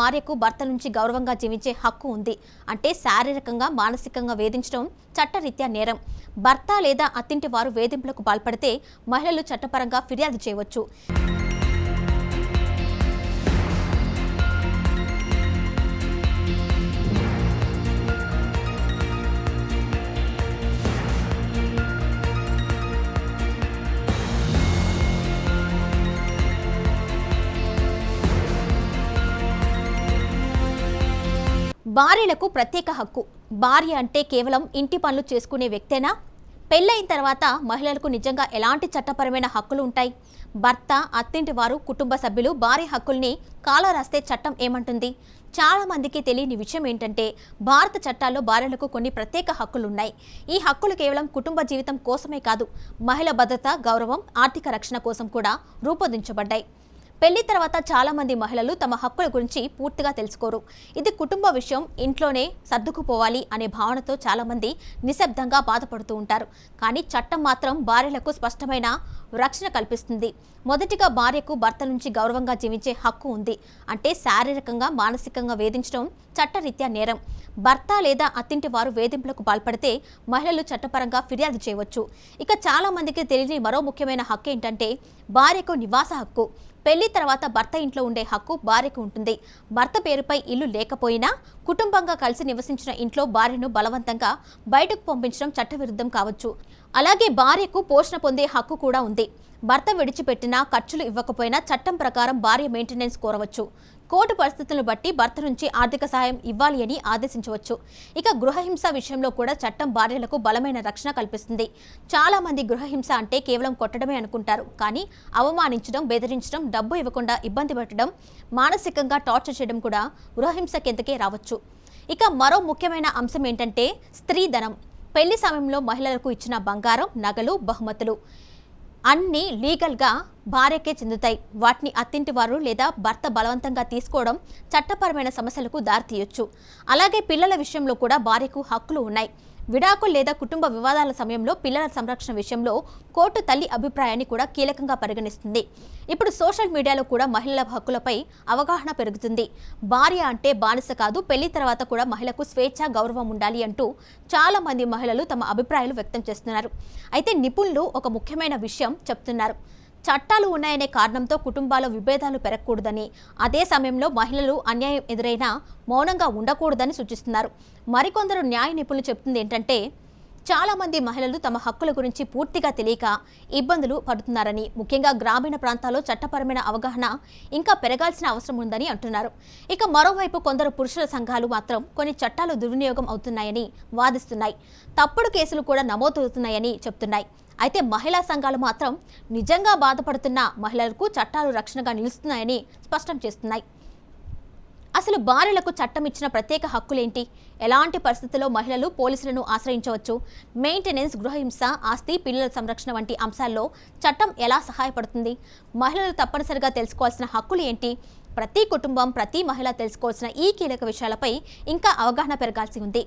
భార్యకు భర్త నుంచి గౌరవంగా జీవించే హక్కు ఉంది. అంటే శారీరకంగా, మానసికంగా వేధించడం చట్టరీత్యా నేరం. భర్త లేదా అత్తింటి వారు వేధింపులకు పాల్పడితే మహిళలు చట్టపరంగా ఫిర్యాదు చేయవచ్చు. భార్యలకు ప్రత్యేక హక్కు. భార్య అంటే కేవలం ఇంటి పనులు చేసుకునే వ్యక్తేనా? పెళ్ళైన తర్వాత మహిళలకు నిజంగా ఎలాంటి చట్టపరమైన హక్కులు ఉంటాయి? భర్త, అత్తింటి వారు, కుటుంబ సభ్యులు భార్య హక్కుల్ని కాలరాస్తే చట్టం ఏమంటుంది? చాలా మందికి తెలియని విషయం ఏంటంటే భారత చట్టాల్లో భార్యలకు కొన్ని ప్రత్యేక హక్కులున్నాయి. ఈ హక్కులు కేవలం కుటుంబ జీవితం కోసమే కాదు, మహిళ భద్రత, గౌరవం, ఆర్థిక రక్షణ కోసం కూడా రూపొందించబడ్డాయి. పెళ్లి తర్వాత చాలా మంది మహిళలు తమ హక్కుల గురించి పూర్తిగా తెలుసుకోరు. ఇది కుటుంబ విషయం, ఇంట్లోనే సర్దుకుపోవాలి అనే భావనతో చాలా మంది నిశ్శబ్దంగా బాధపడుతూ ఉంటారు. కానీ చట్టం మాత్రం భార్యలకు స్పష్టమైన రక్షణ కల్పిస్తుంది. మొదటిగా భార్యకు భర్త నుంచి గౌరవంగా జీవించే హక్కు ఉంది. అంటే శారీరకంగా, మానసికంగా వేధించడం చట్టరీత్యా నేరం. భర్త లేదా అత్తింటి వారు వేధింపులకు పాల్పడితే మహిళలు చట్టపరంగా ఫిర్యాదు చేయవచ్చు. ఇక చాలా మందికి తెలియని మరో ముఖ్యమైన హక్కు ఏంటంటే భార్యకు నివాస హక్కు. పెళ్లి తర్వాత భర్త ఇంట్లో ఉండే హక్కు భార్యకు ఉంటుంది. భర్త పేరుపై ఇల్లు లేకపోయినా కుటుంబంగా కలిసి నివసించిన ఇంట్లో భార్యను బలవంతంగా బయటకు పంపించడం చట్టవిరుద్ధం కావచ్చు. అలాగే భార్యకు పోషణ పొందే హక్కు కూడా ఉంది. భర్త విడిచిపెట్టినా, ఖర్చులు ఇవ్వకపోయినా చట్టం ప్రకారం భార్య మెయింటెనెన్స్ కోరవచ్చు. కోర్టు పరిస్థితులను బట్టి భర్త నుంచి ఆర్థిక సహాయం ఇవ్వాలి అని ఆదేశించవచ్చు. ఇక గృహహింస విషయంలో కూడా చట్టం భార్యలకు బలమైన రక్షణ కల్పిస్తుంది. చాలా మంది గృహహింస అంటే కేవలం కొట్టడమే అనుకుంటారు. కానీ అవమానించడం, బెదిరించడం, డబ్బు ఇవ్వకుండా ఇబ్బంది పెట్టడం, మానసికంగా టార్చర్ చేయడం కూడా గృహహింస కిందకే రావచ్చు. ఇక మరో ముఖ్యమైన అంశం ఏంటంటే స్త్రీధనం. పెళ్లి సమయంలో మహిళలకు ఇచ్చిన బంగారం, నగలు, బహుమతులు అన్నీ లీగల్గా భార్యకే చెందుతాయి. వాటిని అత్తింటి వారు లేదా భర్త బలవంతంగా తీసుకోవడం చట్టపరమైన సమస్యలకు దారితీయొచ్చు. అలాగే పిల్లల విషయంలో కూడా భార్యకు హక్కులు ఉన్నాయి. విడాకులు లేదా కుటుంబ వివాదాల సమయంలో పిల్లల సంరక్షణ విషయంలో కోర్టు తల్లి అభిప్రాయాన్ని కూడా కీలకంగా పరిగణిస్తుంది. ఇప్పుడు సోషల్ మీడియాలో కూడా మహిళల హక్కులపై అవగాహన పెరుగుతుంది. భార్య అంటే బానిస కాదు, పెళ్లి తర్వాత కూడా మహిళకు స్వేచ్ఛ, గౌరవం ఉండాలి అంటూ చాలా మంది మహిళలు తమ అభిప్రాయాలు వ్యక్తం చేస్తున్నారు. అయితే నిపుణులు ఒక ముఖ్యమైన విషయం చెప్తున్నారు. చట్టాలు ఉన్నాయనే కారణంతో కుటుంబాల విభేదాలు పెరగకూడదని, అదే సమయంలో మహిళలు అన్యాయం ఎదురైనా మౌనంగా ఉండకూడదని సూచిస్తున్నారు. మరికొందరు న్యాయ నిపుణులు చెప్తుంది ఏంటంటే చాలా మంది మహిళలు తమ హక్కుల గురించి పూర్తిగా తెలియక ఇబ్బందులు పడుతున్నారని, ముఖ్యంగా గ్రామీణ ప్రాంతాల్లో చట్టపరమైన అవగాహన ఇంకా పెరగాల్సిన అవసరం ఉందని అంటున్నారు. ఇక మరోవైపు కొందరు పురుషుల సంఘాలు మాత్రం కొన్ని చట్టాలు దుర్వినియోగం అవుతున్నాయని వాదిస్తున్నాయి. తప్పుడు కేసులు కూడా నమోదవుతున్నాయని చెప్తున్నాయి. అయితే మహిళా సంఘాలు మాత్రం నిజంగా బాధపడుతున్న మహిళలకు చట్టాలు రక్షణగా నిలుస్తున్నాయని స్పష్టం చేస్తున్నాయి. అసలు భార్యలకు చట్టం ఇచ్చిన ప్రత్యేక హక్కులేంటి? ఎలాంటి పరిస్థితుల్లో మహిళలు పోలీసులను ఆశ్రయించవచ్చు? మెయింటెనెన్స్, గృహహింస, ఆస్తి, పిల్లల సంరక్షణ వంటి అంశాల్లో చట్టం ఎలా సహాయపడుతుంది? మహిళలు తప్పనిసరిగా తెలుసుకోవాల్సిన హక్కులు ఏంటి? ప్రతి కుటుంబం, ప్రతి మహిళ తెలుసుకోవాల్సిన ఈ కీలక విషయాలపై ఇంకా అవగాహన పెరగాల్సి ఉంది.